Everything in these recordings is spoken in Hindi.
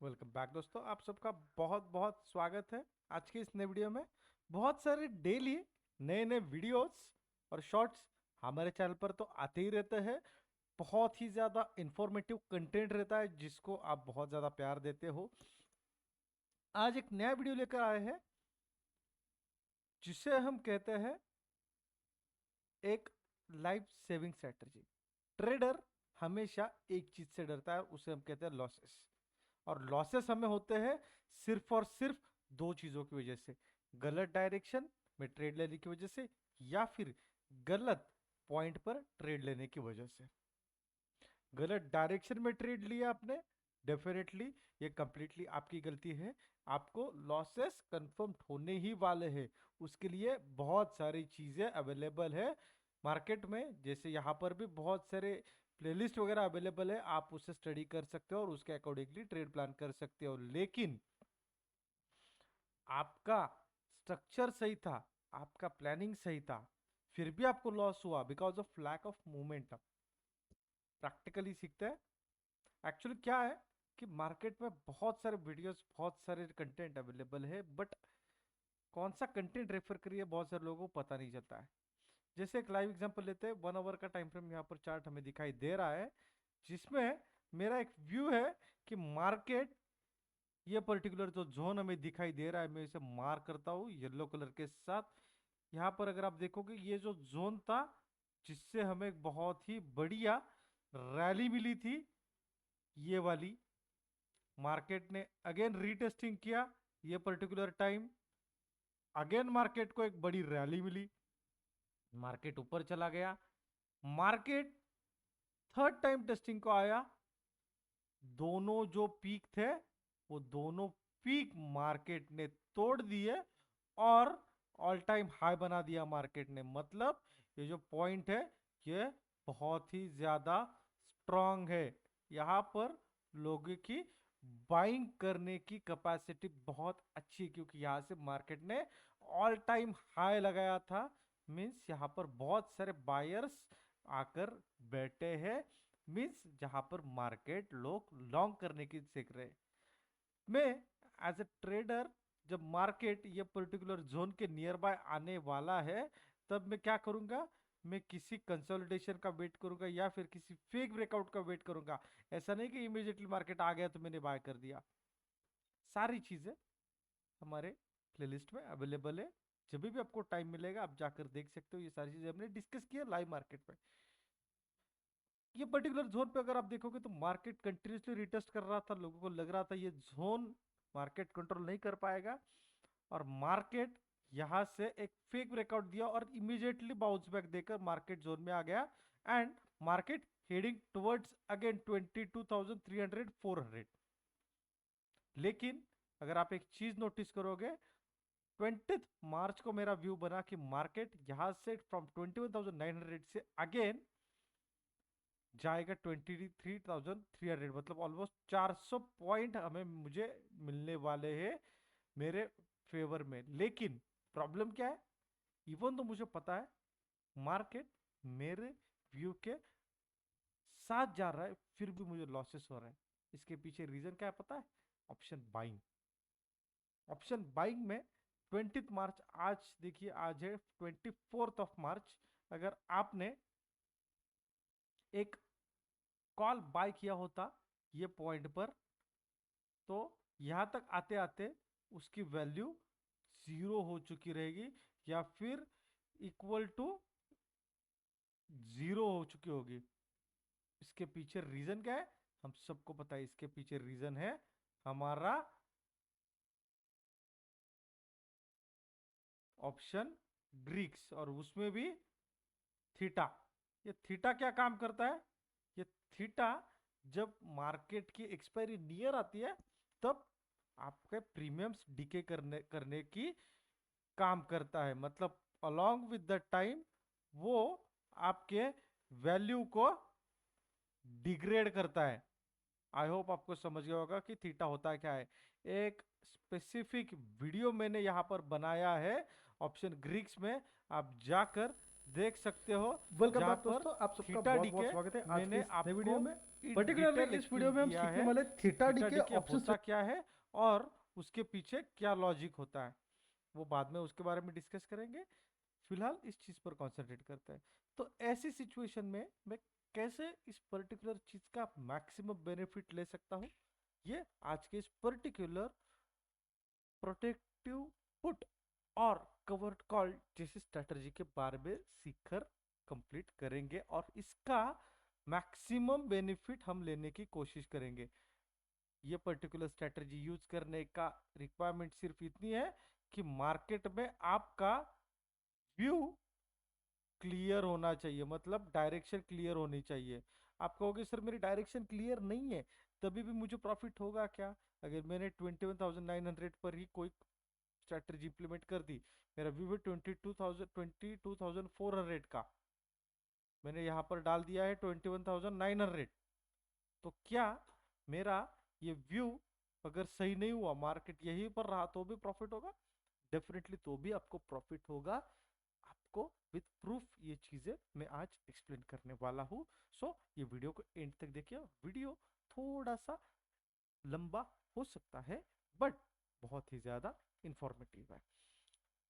वेलकम बैक दोस्तों, आप सबका बहुत बहुत स्वागत है। आज के इस नए वीडियो में बहुत सारे डेली नए नए वीडियोस और शॉर्ट्स हमारे चैनल पर तो आते ही रहते हैं। बहुत ही ज़्यादा इंफॉर्मेटिव कंटेंट रहता है जिसको आप बहुत ज़्यादा प्यार देते हो। आज एक नया वीडियो लेकर आए हैं जिसे हम कहते हैं एक लाइफ सेविंग स्ट्रेटजी। ट्रेडर हमेशा एक चीज से डरता है, उसे हम कहते हैं लॉसेस। और लॉसेस हमें होते हैं सिर्फ और सिर्फ दो चीजों की वजह से: गलत डायरेक्शन में ट्रेड लेने की वजह से, या फिर गलत पॉइंट पर ट्रेड लेने की वजह से। गलत डायरेक्शन में ट्रेड लिया आपने, डेफिनेटली ये कंप्लीटली आपकी गलती है। आपको लॉसेस कंफर्म होने ही वाले हैं। उसके लिए बहुत सारी चीजें अवेलेबल है मार्केट में। जैसे यहाँ पर भी बहुत सारे प्लेलिस्ट वगैरह अवेलेबल है, आप उसे स्टडी कर सकते हो और उसके अकॉर्डिंगली ट्रेड प्लान कर सकते हो। लेकिन आपका स्ट्रक्चर सही था, आपका प्लानिंग सही था, फिर भी आपको लॉस हुआ because of lack of momentum. Practically सीखते हैं। एक्चुअली क्या है कि मार्केट में बहुत सारे वीडियोस, बहुत सारे कंटेंट अवेलेबल है, बट कौन सा कंटेंट रेफर करिए बहुत सारे लोगों को पता नहीं चलता है। जैसे एक लाइव एग्जांपल लेते हैं, 1 आवर का टाइम फ्रेम यहाँ पर चार्ट हमें दिखाई दे रहा है, जिसमें मेरा एक व्यू है कि मार्केट, ये पर्टिकुलर जो जोन हमें दिखाई दे रहा है, मैं इसे मार्क करता हूँ येलो कलर के साथ। यहाँ पर अगर आप देखोगे ये जो जोन था जिससे हमें एक बहुत ही बढ़िया रैली मिली थी, ये वाली। मार्केट ने अगेन रीटेस्टिंग किया ये पर्टिकुलर टाइम, अगेन मार्केट को एक बड़ी रैली मिली, मार्केट ऊपर चला गया। मार्केट थर्ड टाइम टेस्टिंग को आया, दोनों जो पीक थे वो दोनों पीक मार्केट ने तोड़ दिए और ऑल टाइम हाई बना दिया मार्केट ने। मतलब ये जो पॉइंट है ये बहुत ही ज्यादा स्ट्रांग है। यहाँ पर लोगों की बाइंग करने की कैपेसिटी बहुत अच्छी है, क्योंकि यहाँ से मार्केट ने ऑल टाइम हाई लगाया था। मींस यहाँ पर बहुत सारे बायर्स आकर बैठे हैं। मींस जहां पर मार्केट लोग लॉन्ग करने की सीख रहे। मैं एज ए ट्रेडर, जब मार्केट ये पर्टिकुलर जोन के नियर बाय आने वाला है, तब मैं क्या करूंगा, मैं किसी कंसोलिडेशन का वेट करूंगा या फिर किसी फेक ब्रेकआउट का वेट करूंगा। ऐसा नहीं कि इमीडिएटली मार्केट आ गया तो मैंने बाय कर दिया। सारी चीजें हमारे प्लेलिस्ट में अवेलेबल है, जब भी आपको टाइम मिलेगा आप जाकर देख सकते हो। ये सारी चीजें हमने डिस्कस किया लाइव मार्केट में। ये पर्टिकुलर जोन पे अगर आप देखोगे तो मार्केट कंटिन्यूसली रिटेस्ट कर रहा था, लोगों को लग रहा था ये जोन मार्केट कंट्रोल नहीं कर पाएगा, और मार्केट यहां से एक फेक ब्रेकआउट दिया और इमीडिएटली बाउंस बैक देकर मार्केट जोन में आ गया। And market heading towards again 22,300 400। लेकिन अगर आप एक चीज नोटिस करोगे, 20 मार्च को मेरा व्यू बना कि मार्केट यहां से फ्रॉम 21,900 से अगेन जाएगा 23,300। मतलब ऑलमोस्ट 400 पॉइंट हमें मुझे मिलने वाले हैं मेरे फेवर में। लेकिन प्रॉब्लम क्या है, इवन तो मुझे पता है मार्केट मेरे व्यू के साथ जा रहा है, फिर भी मुझे लॉसेस हो रहा है। इसके पीछे रीजन क्या है पता है? Option buying. ऑप्शन बाइंग में 20 मार्च, आज देखिए आज है 24 मार्च, अगर आपने एक कॉल बाय किया होता ये पॉइंट पर, तो यहां तक आते आते उसकी वैल्यू जीरो हो चुकी रहेगी, या फिर इक्वल टू जीरो हो चुकी होगी। इसके पीछे रीजन क्या है हम सबको पता है। इसके पीछे रीजन है हमारा ऑप्शन ग्रीक्स, और उसमें भी थीटा। ये थीटा क्या काम करता है? ये थीटा जब मार्केट की एक्सपायरी नियर आती है, तब आपके प्रीमियम्स डिके करने करने की काम करता है। मतलब अलोंग विद द टाइम वो आपके वैल्यू को डिग्रेड करता है। आई होप आपको समझ गया होगा कि थीटा होता है क्या है। एक स्पेसिफिक वीडियो मैंने यहां पर बनाया है ऑप्शन ग्रीक्स में, आप जाकर देख सकते हो वेलकम जहाँ बैक पर दोस्तों, आप सबका थीटा बहुत डी बहुत के स्वागत है आज के मैंने इस नए आपको वीडियो में। इन पर्टिकुलरली डिटेल इस वीडियो एक्सप्लेन में हम किया सीखने है वाले थीटा डी थीटा के डी के ऑप्शंस। होता क्या है और उसके पीछे क्या लॉजिक होता है, वो बाद में उसके बारे में डिस्कस करेंगे। फिलहाल इस चीज पर कॉन्सेंट्रेट करते हैं। तो ऐसी सिचुएशन में मैं कैसे इस पर्टिकुलर चीज का मैक्सिमम बेनिफिट ले सकता हूँ, ये आज के इस पर्टिकुलर प्रोटेक्टिव पुट और कवर्ड कॉल जैसी स्ट्रेटजी के बारे में सीखकर कंप्लीट करेंगे और इसका मैक्सिमम बेनिफिट हम लेने की कोशिश करेंगे। ये पर्टिकुलर स्ट्रेटजी यूज करने का रिक्वायरमेंट सिर्फ इतनी है कि मार्केट में आपका व्यू क्लियर होना चाहिए, मतलब डायरेक्शन क्लियर होनी चाहिए। आप कहोगे सर मेरी डायरेक्शन क्लियर नहीं है, तभी भी मुझे प्रॉफिट होगा क्या? अगर मैंने 21,900 पर ही कोई स्ट्रैटेजी इंप्लीमेंट कर दी, मेरा व्यू है 22,400 का, मैंने यहाँ पर डाल दिया है 21,900, तो क्या मेरा ये व्यू अगर सही नहीं हुआ, मार्केट यहीं पर रहा, तो भी प्रॉफिट होगा? डेफिनेटली तो भी आपको प्रॉफिट होगा। आपको विद प्रूफ ये चीजें मैं आज एक्सप्लेन करने वाला हूँ। सो ये वीडियो को एंड तक देखिए। वीडियो थोड़ा सा लंबा हो सकता है बट बहुत ही ज्यादा इंफॉर्मेटिव है।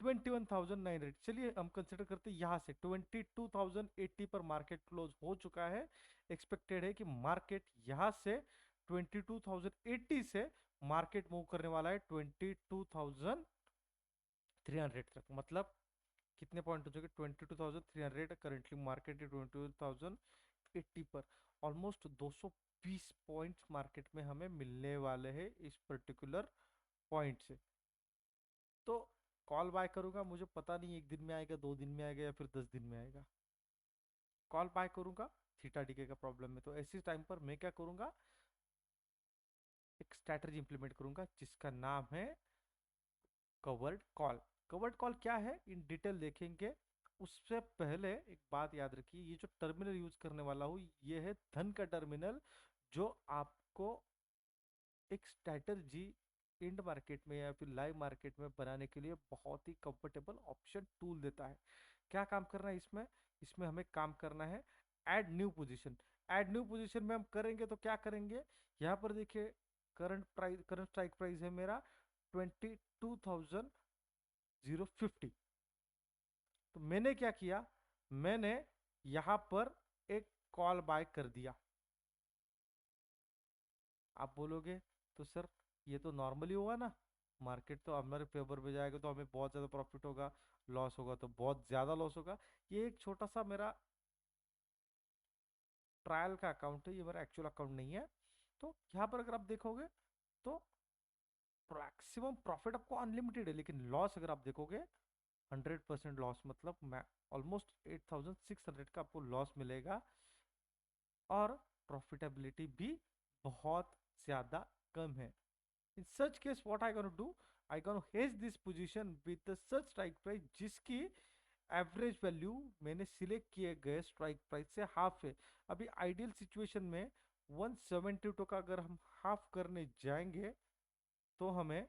21,900, चलिए हम कंसिडर करते हैं यहाँ से 22,080 पर मार्केट क्लोज हो चुका है। एक्सपेक्टेड है कि मार्केट यहाँ से 22,080 से मार्केट मूव करने वाला है 22,300 तक। मतलब कितने पॉइंट हो चुके? 22,300। करेंटली मार्केट है 22,080 पर। ऑलमोस्ट 220 पॉइंट्स मार्केट में हमें मिलने वाले हैं इस पर्टिकुलर पॉइंट से। तो कॉल बाय करूंगा, मुझे पता नहीं एक दिन में आएगा, 2 दिन में आएगा या फिर 10 दिन में आएगा। कॉल बाय करूंगा थीटा डीके का प्रॉब्लम है, तो ऐसी टाइम पर मैं क्या करूंगा, एक स्ट्रैटेजी इंप्लीमेंट करूंगा जिसका नाम है कवर्ड कॉल। कवर्ड कॉल क्या है इन डिटेल देखेंगे। उससे पहले एक बात याद रखिए, ये जो टर्मिनल यूज करने वाला हूँ ये है धन का टर्मिनल, जो आपको एक स्ट्रैटेजी इंड मार्केट में या फिर लाइव मार्केट में बनाने के लिए बहुत ही कंफर्टेबल ऑप्शन टूल देता है। क्या काम करना है इसमें? इसमें हमें काम करना है add new position. Add new position में हम करेंगे तो क्या करेंगे, यहाँ पर देखिए current price, current strike price है मेरा 22,050। तो मैंने क्या किया, मैंने यहां पर एक कॉल बाय कर दिया। आप बोलोगे तो सर ये तो नॉर्मली होगा ना, मार्केट तो हमारे फेवर में जाएगा तो हमें बहुत ज्यादा प्रॉफिट होगा, लॉस होगा तो बहुत ज्यादा लॉस होगा। ये एक छोटा सा मेरा ट्रायल का अकाउंट है, ये मेरा एक्चुअल अकाउंट नहीं है। तो यहाँ पर अगर आप देखोगे तो मैक्सिमम प्रॉफिट आपको अनलिमिटेड है, लेकिन लॉस अगर आप देखोगे 100% लॉस, मतलब मैं ऑलमोस्ट 8,600 का आपको लॉस मिलेगा। और प्रॉफिटेबिलिटी भी बहुत ज्यादा कम है। In such case, what I gonna do? I gonna hedge this position with the such strike price जिसकी एवरेज वैल्यू मैंने सिलेक्ट किए गए स्ट्राइक प्राइस से हाफ है। अभी आइडियल सिचुएशन में 172 का अगर हम हाफ करने जाएंगे तो हमें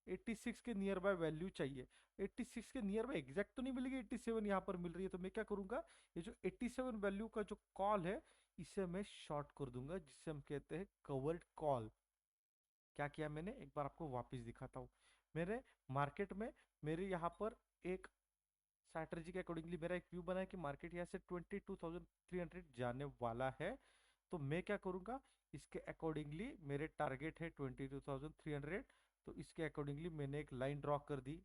86 के नियर बाय वैल्यू चाहिए। 86 के नियर बाय एग्जैक्ट तो नहीं मिलेगी, 87 यहाँ पर मिल रही है, तो मैं क्या करूंगा, ये जो 87 वैल्यू का जो कॉल है इसे मैं शॉर्ट कर दूंगा, जिसे हम कहते हैं कवर्ड कॉल। क्या किया मैंने, एक बार आपको वापस दिखाता हूँ। मेरे मार्केट में मेरे यहाँ पर एक स्ट्रैटेजी के अकॉर्डिंगली मेरा एक व्यू बना है कि मार्केट यहाँ से 22,300 जाने वाला है। तो मैं क्या करूँगा, इसके अकॉर्डिंगली मेरे टारगेट है 22,300, तो इसके अकॉर्डिंगली मैंने एक लाइन ड्रॉ कर दी।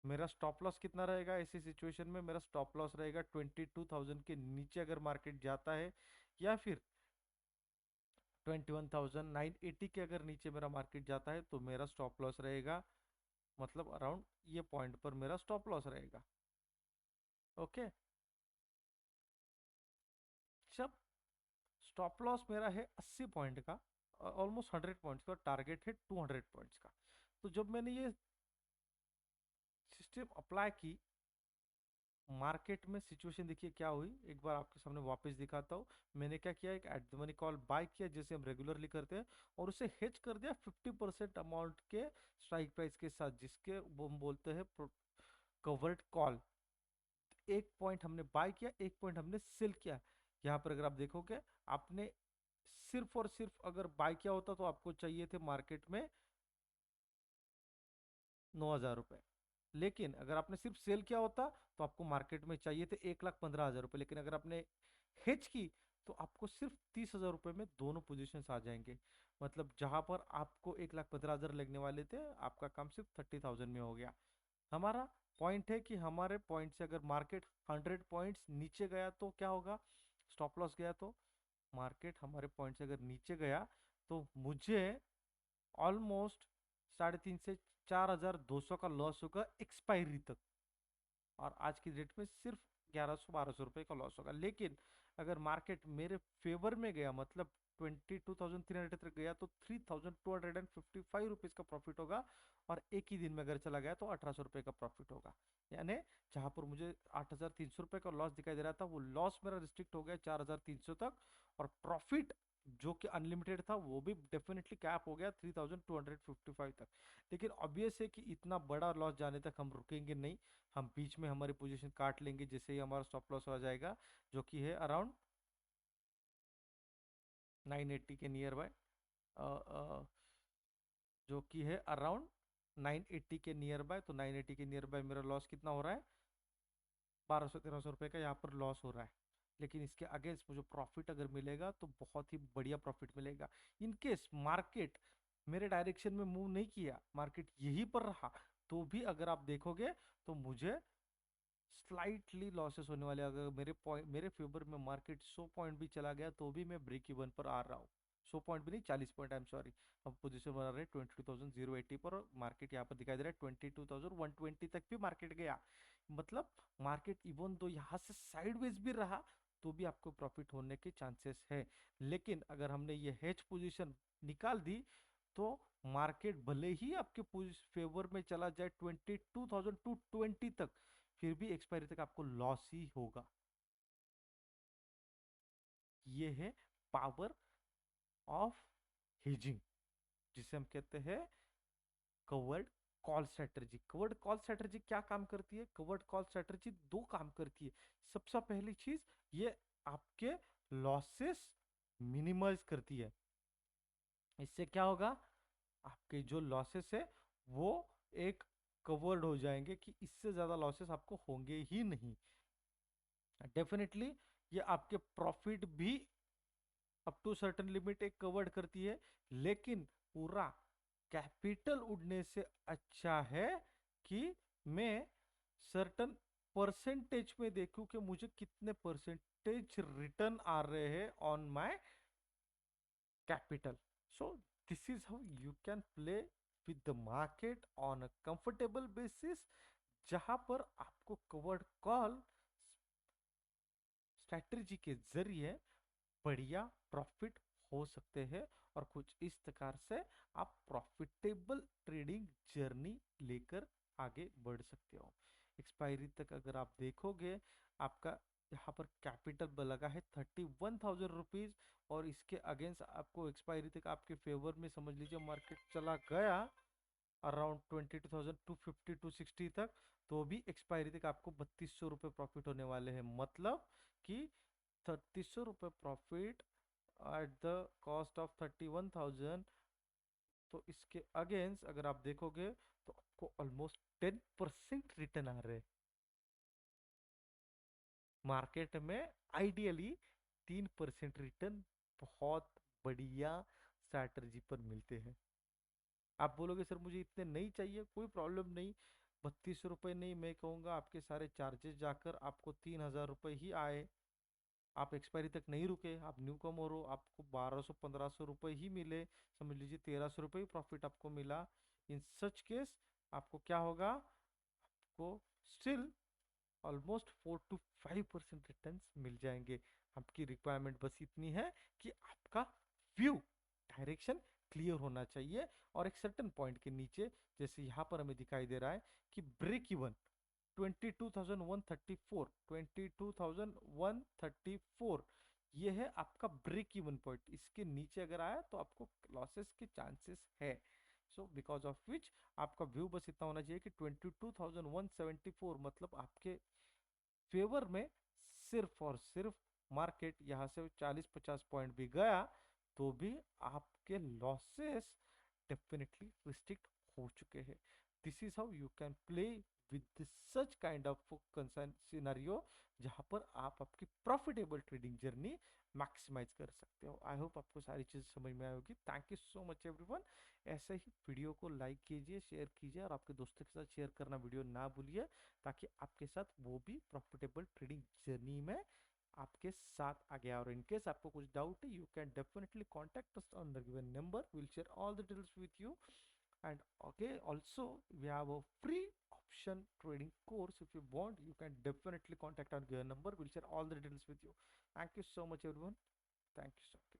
मेरा स्टॉप लॉस कितना रहेगा ऐसी सिचुएशन में? मेरा स्टॉप लॉस रहेगा 22,000 के नीचे अगर मार्केट जाता है, या फिर 21,980 के अगर नीचे मेरा मार्केट जाता है, तो मेरा स्टॉप लॉस रहेगा, मतलब अराउंड ये पॉइंट पर मेरा स्टॉप लॉस रहेगा। ओके, जब स्टॉप लॉस मेरा है 80 पॉइंट का, ऑलमोस्ट 100 पॉइंट्स का, टारगेट है 200 पॉइंट्स का। तो जब मैंने ये सिस्टम अप्लाई की, मार्केट में सिचुएशन देखिए क्या हुई, एक बार आपके सामने वापस दिखाता हूँ। मैंने क्या किया, एक at the money call buy किया जैसे हम रेगुलरली करते हैं, और उसे हेज कर दिया 50% अमाउंट के स्ट्राइक प्राइस के साथ, जिसके वो हम बोलते हैं कवर्ड कॉल। एक पॉइंट हमने बाय किया, एक पॉइंट हमने सेल किया। यहाँ पर अगर आप देखोगे, आपने सिर्फ और सिर्फ अगर बाय किया होता तो आपको चाहिए थे मार्केट में 9,000 रुपए, लेकिन अगर आपने सिर्फ सेल किया होता तो आपको मार्केट में चाहिए थे 1,15,000 रुपए। लेकिन अगर आपने हेज की तो आपको सिर्फ 30,000 रुपए में दोनों पोजीशन आ जाएंगे। मतलब जहां पर आपको 1,15,000 लगने वाले थे, आपका काम सिर्फ 30,000 में हो गया। हमारा पॉइंट है कि हमारे पॉइंट से अगर मार्केट 100 पॉइंट्स नीचे गया तो क्या होगा, स्टॉप लॉस गया तो मार्केट हमारे पॉइंट से अगर नीचे गया तो मुझे ऑलमोस्ट 3.5 से 4,200 का लॉस होगा एक्सपायरी तक, और आज की डेट में सिर्फ 1,100-1,200 रुपए का लॉस होगा। लेकिन अगर मार्केट मेरे फेवर में गया, मतलब 22,300 तक गया, तो 3,255 रुपीज का प्रॉफिट होगा, और एक ही दिन में अगर चला गया तो 1,800 रुपए का प्रॉफिट होगा। यानी जहां पर मुझे 8,300 रुपए का लॉस दिखाई दे रहा था, वो लॉस मेरा रिस्ट्रिक्ट हो गया 4,300 तक, और प्रॉफिट जो कि अनलिमिटेड था वो भी डेफिनेटली कैप हो गया 3,255 तक। लेकिन ऑब्वियस है कि इतना बड़ा लॉस जाने तक हम रुकेंगे नहीं, हम बीच में हमारी पोजीशन काट लेंगे जैसे ही हमारा स्टॉप लॉस आ जाएगा, जो कि है अराउंड 980 के नियर बाय, जो कि है अराउंड 980 के नियर बाय। तो 980 के नियर बाय मेरा लॉस कितना हो रहा है, 1,200-1,300 रुपए का यहाँ पर लॉस हो रहा है। लेकिन इसके अगेंस्ट मुझे प्रॉफिट अगर मिलेगा तो बहुत ही बढ़िया प्रॉफिट मिलेगा। इन केस मार्केट मेरे डायरेक्शन में मूव नहीं किया, मार्केट यहीं पर रहा, तो भी अगर आप देखोगे तो मुझे स्लाइटली लॉसेस होने वाले। अगर मेरे फेवर में मार्केट 100 पॉइंट भी चला गया तो भी मैं ब्रेक इवन पर आ रहा हूँ। 100 पॉइंट भी नहीं, 40 पॉइंट, आई एम सॉरी। हम पोजीशन बना रहे हैं 22,080 पर, और मार्केट यहाँ पर दिखाई दे रहा है 22,120 तक भी मार्केट गया। मतलब मार्केट इवन तो यहाँ से साइडवेज भी रहा तो भी आपको प्रॉफिट होने के चांसेस है। लेकिन अगर हमने ये हेज पोजीशन निकाल दी तो मार्केट भले ही आपके फेवर में चला जाए 22,220 तक, फिर भी एक्सपायरी तक आपको लॉस ही होगा। ये है पावर ऑफ हेजिंग, जिसे हम कहते हैं covered call strategy. Covered call strategy क्या काम करती है? कवर्ड कॉल स्ट्रेटजी दो काम करती है। सबसे पहली चीज, ये आपके लॉसेस मिनिमाइज करती है। इससे क्या होगा, आपके जो लॉसेस है वो एक कवर्ड हो जाएंगे, कि इससे ज्यादा लॉसेस आपको होंगे ही नहीं। डेफिनेटली ये आपके प्रॉफिट भी अप टू सर्टेन लिमिट एक कवर्ड करती है, लेकिन पूरा कैपिटल उड़ने से अच्छा है कि मैं सर्टन परसेंटेज में देखूं कि मुझे कितने परसेंटेज रिटर्न आ रहे हैं on my capital. So this is how you can play with the market on a comfortable basis, जहां पर आपको कवर्ड कॉल स्ट्रैटेजी के जरिए बढ़िया प्रॉफिट हो सकते हैं, और कुछ इस प्रकार से आप प्रॉफिटेबल ट्रेडिंग जर्नी लेकर आगे बढ़ सकते हो। एक्सपायरी तक अगर आप देखोगे, आपका यहाँ पर कैपिटल लगा है 31,000 रुपीज, और इसके अगेंस्ट आपको एक्सपायरी तक आपके फेवर में समझ लीजिए मार्केट चला गया अराउंड 22,250-260 तक, तो भी एक्सपायरी तक आपको 3,200 रुपये प्रॉफिट होने वाले हैं। मतलब कि 3,300 रुपये profit at the cost of 31,000, तो इसके अगेंस्ट अगर आप देखोगे तो आपको ऑलमोस्ट 10% रिटर्न आ रहे हैं। मार्केट में आइडियली 3% रिटर्न बहुत बढ़िया स्ट्रैटेजी पर मिलते हैं। आप बोलोगे सर मुझे इतने नहीं चाहिए, कोई प्रॉब्लम नहीं। 3,200 रुपये नहीं, मैं कहूँगा आपके सारे चार्जेस जाकर आपको 3,000 रुपये ही आए। आप एक्सपायरी तक नहीं रुके, आप न्यू कमर हो, आपको 1,200-1,500 रुपये ही मिले, समझ लीजिए 1,300 रुपये ही प्रॉफिट आपको मिला। इन सच केस आपको क्या होगा, आपको स्टिल ऑलमोस्ट 4 to 5% रिटर्न मिल जाएंगे। आपकी रिक्वायरमेंट बस इतनी है कि आपका व्यू डायरेक्शन क्लियर होना चाहिए, और एक सर्टन पॉइंट के नीचे, जैसे यहाँ पर हमें दिखाई दे रहा है कि ब्रेक इवन 22,134, 22,134, ये है आपका ब्रेक इवन पॉइंट। इसके नीचे अगर आया तो आपको लॉसेस के चांसेस है। सो बिकॉज ऑफ विच आपका व्यू बस इतना होना चाहिए कि 22,174, मतलब आपके फेवर में सिर्फ और सिर्फ मार्केट यहाँ से 40-50 पॉइंट भी गया तो भी आपके लॉसेस डेफिनेटली रिस्ट्रिक्ट हो चुके हैं. This is how you can play with such kind of concern scenario जहां पर आप आपकी प्रॉफिटेबल ट्रेडिंग जर्नी मैक्सिमाइज कर सकते हो. आई होप आपको सारी चीज़ समझ में आई होगी. Thank you so much everyone. ऐसे ही वीडियो को लाइक कीजिए, शेयर कीजिए और आपके दोस्तों के साथ शेयर करना वीडियो ना भूलिए, ताकि आपके साथ वो भी प्रॉफिटेबल ट्रेडिंग जर्नी में आपके साथ आ गया. और इन केस आपको कुछ डाउट है, you can definitely contact us on the given number. Will share all the details with you. And okay, also we have a free option trading course. If you want, you can definitely contact our given number. We'll share all the details with you. Thank you so much everyone. Thank you so much.